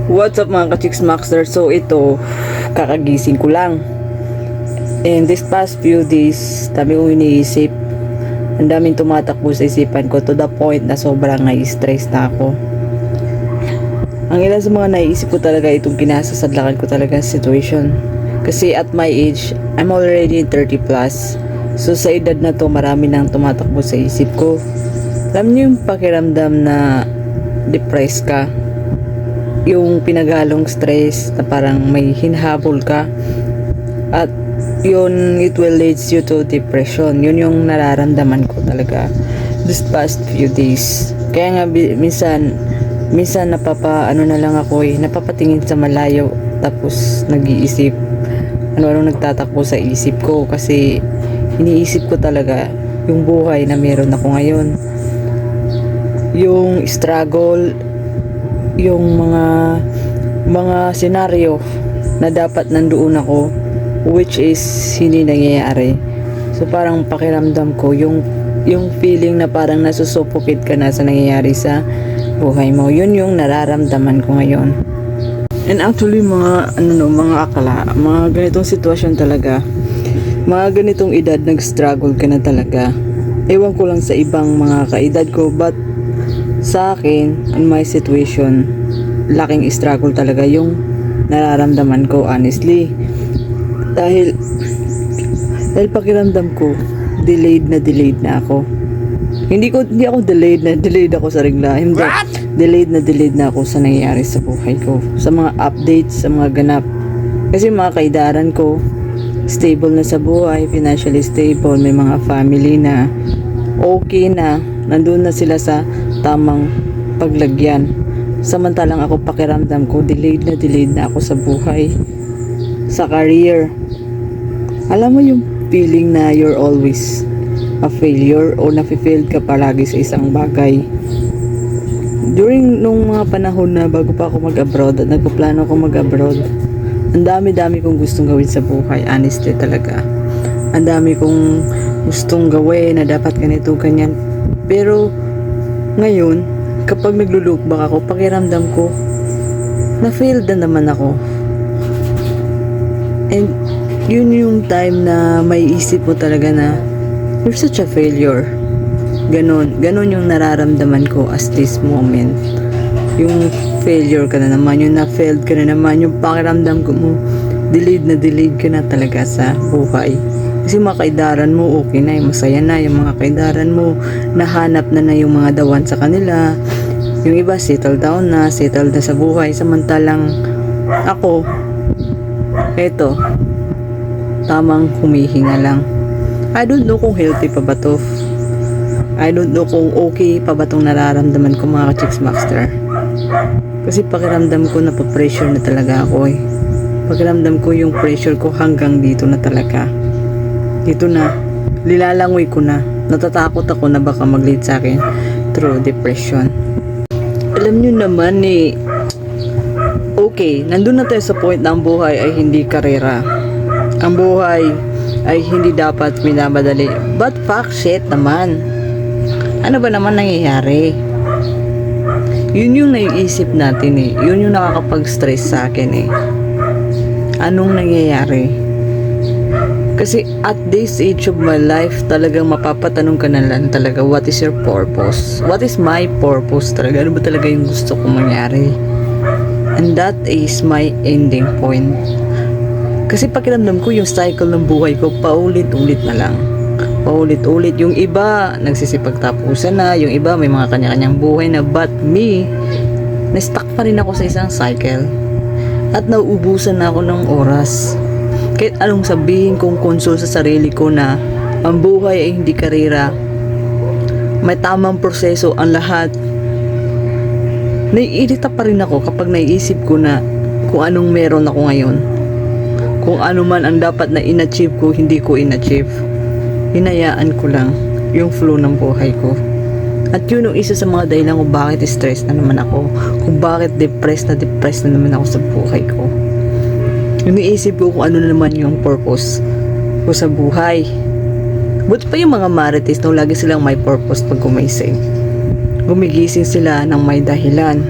What's up mga ka-Chicks Maxter? So ito, kakagising ko lang. And this past few days, dami kong iniisip. Ang daming tumatakbo sa isipan ko to the point na sobrang nai-stress na ako. Ang ilan sa mga naiisip ko talaga itong kinasasadlakan ko talaga situation. Kasi at my age, I'm already 30 plus. So sa edad na to, marami nang tumatakbo sa isip ko. Alam niyo yung pakiramdam na depressed ka? Yung pinagalong stress na parang may hinahabol ka at yun, it will lead you to depression. Yun yung nararamdaman ko talaga this past few days. Kaya nga minsan na lang ako napapatingin sa malayo tapos nag-iisip ano-ano nagtatakbo sa isip ko kasi iniisip ko talaga yung buhay na meron ako ngayon, yung struggle, yung mga senaryo na dapat nandoon ako which is hindi nangyayari. So parang pakiramdam ko yung feeling na parang nasusuffocate ka na sa nangyayari sa buhay mo. Yun yung nararamdaman ko ngayon. And actually mga akala, mga ganitong sitwasyon talaga, mga ganitong edad nag-struggle ka na talaga. Ewan ko lang sa ibang mga kaedad ko, but sa akin, in my situation, laking struggle talaga yung nararamdaman ko, honestly. Dahil pakiramdam ko, delayed na ako. Hindi ako delayed ako sa regla. Hindi. Delayed na ako sa nangyayari sa buhay ko. Sa mga updates, sa mga ganap. Kasi mga kaidaran ko, stable na sa buhay, financially stable, may mga family na, okay na, nandun na sila sa tamang paglagyan. Samantalang ako pakiramdam ko, delayed na ako sa buhay, sa career. Alam mo yung feeling na you're always a failure o nafe-failed ka palagi sa isang bagay. During nung mga panahon na bago pa ako mag-abroad at nagpaplano ako mag-abroad, ang dami kong gustong gawin sa buhay, honestly talaga. Ang dami kong gustong gawin na dapat ganito, ganyan. Pero ngayon, kapag naglo-look back ako, pakiramdam ko, na-failed na naman ako. And yun yung time na may isip mo talaga na, you're such a failure. Ganon yung nararamdaman ko as this moment. Yung failure ka na naman, yung na-failed ka na naman, yung pakiramdam ko mo, delayed ka na talaga sa buhay. Kasi mga kaidaran mo, okay na, masaya na. Yung mga kaidaran mo, nahanap na yung mga dawan sa kanila. Yung iba, settled down na, settled na sa buhay. Samantalang ako, eto, tamang humihinga lang. I don't know kung healthy pa ba to. I don't know kung okay pa ba tong nararamdaman ko, mga ka-Chicks Maxter. Kasi pakiramdam ko, napapressure na talaga ako eh. Pakiramdam ko yung pressure ko hanggang dito na talaga. Dito na, lilalangoy ko na. Natatakot ako na baka mag-lead sa akin through depression. Alam nyo naman okay, nandun na tayo sa point na ang buhay ay hindi karera. Ang buhay ay hindi dapat minamadali. But fuck shit naman. Ano ba naman nangyayari? Yun yung naiisip natin eh. Yun yung nakakapag-stress sa akin eh. Anong nangyayari? Kasi at this age of my life, talagang mapapatanong ka na lang talaga, what is your purpose? What is my purpose talaga? Ano ba talaga yung gusto kong mangyari? And that is my ending point. Kasi pakiramdam ko yung cycle ng buhay ko, paulit-ulit na lang. Paulit-ulit. Yung iba, nagsisipagtapusan na. Yung iba, may mga kanya-kanyang buhay na. But me, na-stuck pa rin ako sa isang cycle. At nauubusan na ako ng oras. Kahit anong sabihin kong konsol sa sarili ko na ang buhay ay hindi karera, may tamang proseso ang lahat, naiirita pa rin ako kapag naiisip ko na kung anong meron ako ngayon. Kung ano man ang dapat na in-achieve ko, hindi ko in-achieve. Hinayaan ko lang yung flow ng buhay ko. At yun yung isa sa mga dahilan kung bakit stress na naman ako, kung bakit depressed na naman ako sa buhay ko. Iniisip ko kung ano na naman yung purpose ko sa buhay. Buti pa yung mga marites na lagi silang may purpose pag gumising. Gumigising sila ng may dahilan.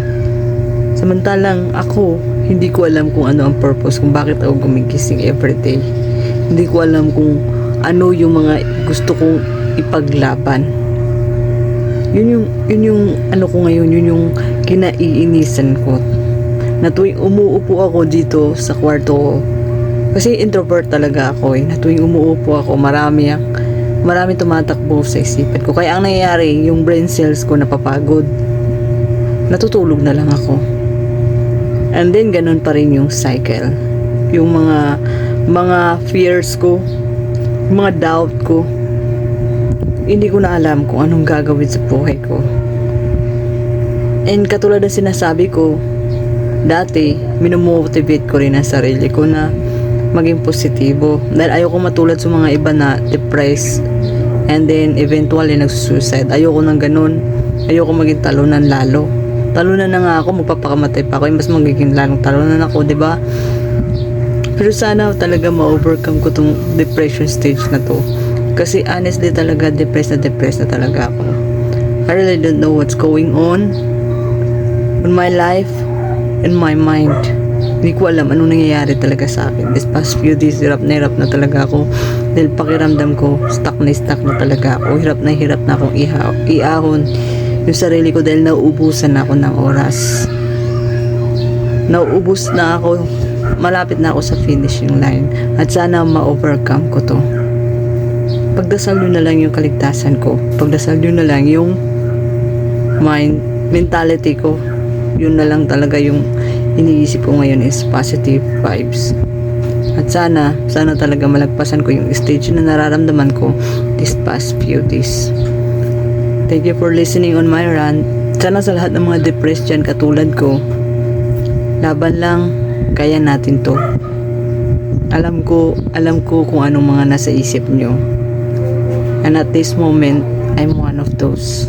Samantalang ako, hindi ko alam kung ano ang purpose, kung bakit ako gumigising everyday. Hindi ko alam kung ano yung mga gusto kong ipaglaban. Yun yung ano ko ngayon, yun yung kinaiinisan ko. Na tuwing umuupo ako dito sa kwarto ko, kasi introvert talaga ako na tuwing umuupo ako, marami tumatakbo sa isipan ko. Kaya ang nangyayari, yung brain cells ko napapagod. Natutulog na lang ako. And then, ganun pa rin yung cycle. Yung mga fears ko, yung mga doubt ko, hindi ko na alam kung anong gagawin sa buhay ko. And katulad ng sinasabi ko, dati, minomotivate ko rin ang sarili ko na maging positibo. Dahil ayoko matulad sa mga iba na depressed and then eventually nagsusuicide. Ayoko nang ganun. Ayoko maging talunan lalo. Talunan na nga ako, magpapakamatay pa ako, mas magiging lalong talunan ako, di ba? Pero sana talaga ma-overcome ko tong depression stage na to. Kasi honestly talaga, depressed na talaga ako. I really don't know what's going on in my life, in my mind. Hindi ko alam anong nangyayari talaga sa akin. This past few days, hirap na talaga ako. Dahil pakiramdam ko, stuck na talaga ako. Hirap na akong iahon yung sarili ko dahil nauubusan na ako ng oras. Nauubos na ako, malapit na ako sa finishing line. At sana ma-overcome ko to. Pagdasal nyo na lang yung kaligtasan ko. Pagdasal nyo na lang yung mentality ko. Yun na lang talaga yung iniisip ko ngayon is positive vibes. At sana talaga malagpasan ko yung stage na nararamdaman ko this past few days. Thank you for listening on my rant. Sana sa lahat ng mga depressed dyan katulad ko, laban lang, kaya natin to. Alam ko kung anong mga nasa isip nyo. And at this moment, I'm one of those.